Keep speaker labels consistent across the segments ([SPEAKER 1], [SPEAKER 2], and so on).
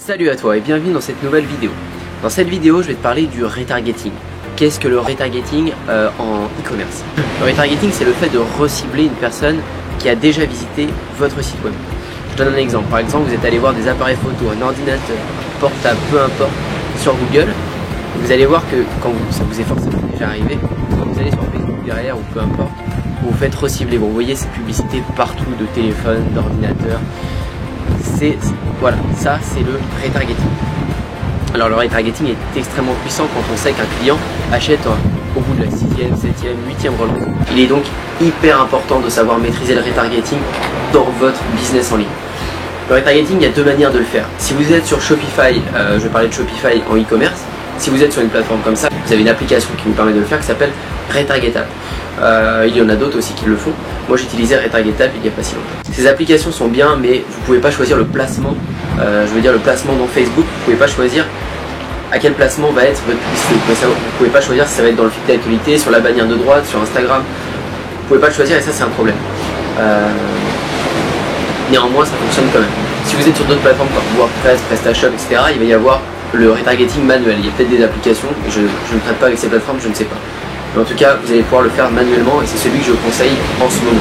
[SPEAKER 1] Salut à toi et bienvenue dans cette nouvelle vidéo. Dans cette vidéo, je vais te parler du retargeting. Qu'est-ce que le retargeting en e-commerce? Le retargeting, c'est le fait de recibler une personne qui a déjà visité votre site web. Je donne un exemple. Par exemple, vous êtes allé voir des appareils photo, un ordinateur, un portable, peu importe, sur Google. Vous allez voir que quand ça vous est forcément déjà arrivé, quand vous allez sur Facebook derrière ou peu importe, vous faites recibler. Vous voyez ces publicités partout de téléphone, d'ordinateur. Voilà, ça c'est le retargeting. Alors le retargeting est extrêmement puissant quand on sait qu'un client achète au bout de la 6e, 7e, 8e relance. Il est donc hyper important de savoir maîtriser le retargeting dans votre business en ligne. Le retargeting, il y a deux manières de le faire. Si vous êtes sur Shopify, je vais parler de Shopify en e-commerce. Si vous êtes sur une plateforme comme ça, vous avez une application qui vous permet de le faire qui s'appelle Retargetable. Il y en a d'autres aussi qui le font. Moi j'utilisais Retargetable il n'y a pas si longtemps. Ces applications sont bien, mais vous ne pouvez pas choisir le placement. Je veux dire le placement dans Facebook. Vous ne pouvez pas choisir à quel placement va être votre publicité. Vous ne pouvez pas choisir si ça va être dans le fil d'actualité, sur la bannière de droite, sur Instagram. Vous ne pouvez pas le choisir et ça c'est un problème. Néanmoins ça fonctionne quand même. Si vous êtes sur d'autres plateformes comme WordPress, PrestaShop, etc., il va y avoir le retargeting manuel. Il y a peut-être des applications, je ne traite pas avec ces plateformes, je ne sais pas. Mais en tout cas, vous allez pouvoir le faire manuellement et c'est celui que je conseille en ce moment.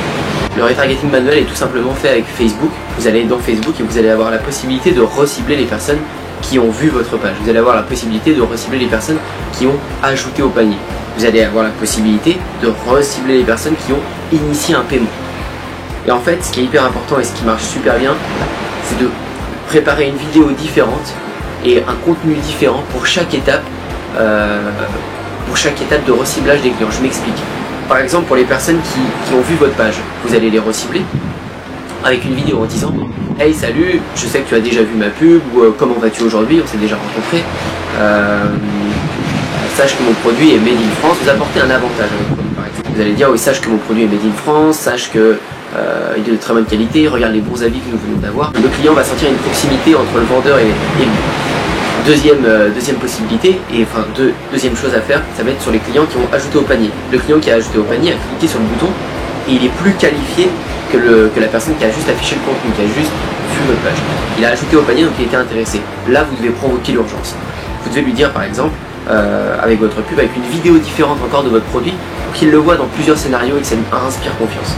[SPEAKER 1] Le retargeting manuel est tout simplement fait avec Facebook. Vous allez dans Facebook et vous allez avoir la possibilité de recibler les personnes qui ont vu votre page. Vous allez avoir la possibilité de recibler les personnes qui ont ajouté au panier. Vous allez avoir la possibilité de recibler les personnes qui ont initié un paiement. Et en fait, ce qui est hyper important et ce qui marche super bien, c'est de préparer une vidéo différente et un contenu différent pour chaque étape de reciblage des clients. Je m'explique. Par exemple, pour les personnes qui ont vu votre page, vous allez les recibler avec une vidéo en disant « Hey, salut, je sais que tu as déjà vu ma pub » ou « Comment vas-tu aujourd'hui, on s'est déjà rencontrés. Sache que mon produit est made in France. » Vous apportez un avantage à votre produit, par exemple. Vous allez dire « Oui, sache que mon produit est made in France, sache que il est de très bonne qualité, regarde les bons avis que nous venons d'avoir. » Le client va sentir une proximité entre le vendeur et lui. Deuxième possibilité, et enfin deuxième chose à faire, ça va être sur les clients qui ont ajouté au panier. Le client qui a ajouté au panier a cliqué sur le bouton et il est plus qualifié que la personne qui a juste affiché le contenu, qui a juste vu votre page. Il a ajouté au panier donc il était intéressé. Là vous devez provoquer l'urgence. Vous devez lui dire par exemple, avec votre pub, avec une vidéo différente encore de votre produit, pour qu'il le voit dans plusieurs scénarios et que ça lui inspire confiance.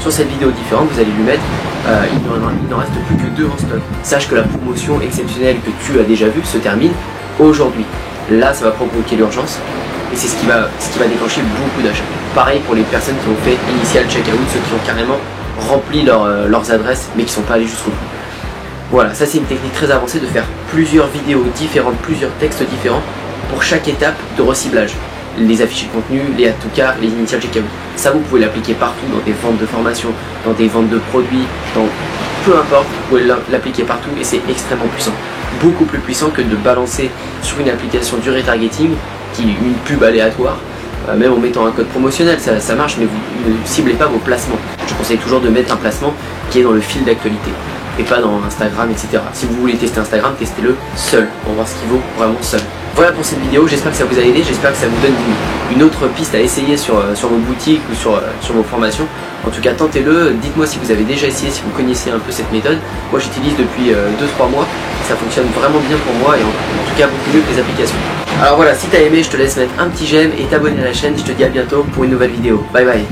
[SPEAKER 1] Sur cette vidéo différente, vous allez lui mettre il n'en reste plus que 2 en stock. Sache que la promotion exceptionnelle que tu as déjà vue se termine aujourd'hui. Là, ça va provoquer l'urgence et c'est ce qui va déclencher beaucoup d'achats. Pareil pour les personnes qui ont fait initial checkout, ceux qui ont carrément rempli leurs adresses mais qui ne sont pas allés jusqu'au bout. Voilà, ça c'est une technique très avancée de faire plusieurs vidéos différentes, plusieurs textes différents pour chaque étape de reciblage. Les affichés de contenu, les add to cart, les initial checkout. Ça vous pouvez l'appliquer partout, dans des ventes de formation, dans des ventes de produits, peu importe, vous pouvez l'appliquer partout et c'est extrêmement puissant. Beaucoup plus puissant que de balancer sur une application du retargeting, une pub aléatoire, même en mettant un code promotionnel, ça marche, mais vous ne ciblez pas vos placements. Je conseille toujours de mettre un placement qui est dans le fil d'actualité et pas dans Instagram, etc. Si vous voulez tester Instagram, testez-le seul pour voir ce qu'il vaut vraiment seul. Voilà pour cette vidéo, j'espère que ça vous a aidé, j'espère que ça vous donne une autre piste à essayer sur vos boutiques ou sur vos formations. En tout cas, tentez-le, dites-moi si vous avez déjà essayé, si vous connaissez un peu cette méthode. Moi j'utilise depuis 2-3 mois, ça fonctionne vraiment bien pour moi et en tout cas beaucoup mieux que les applications. Alors voilà, si t'as aimé, je te laisse mettre un petit j'aime et t'abonner à la chaîne, je te dis à bientôt pour une nouvelle vidéo. Bye bye.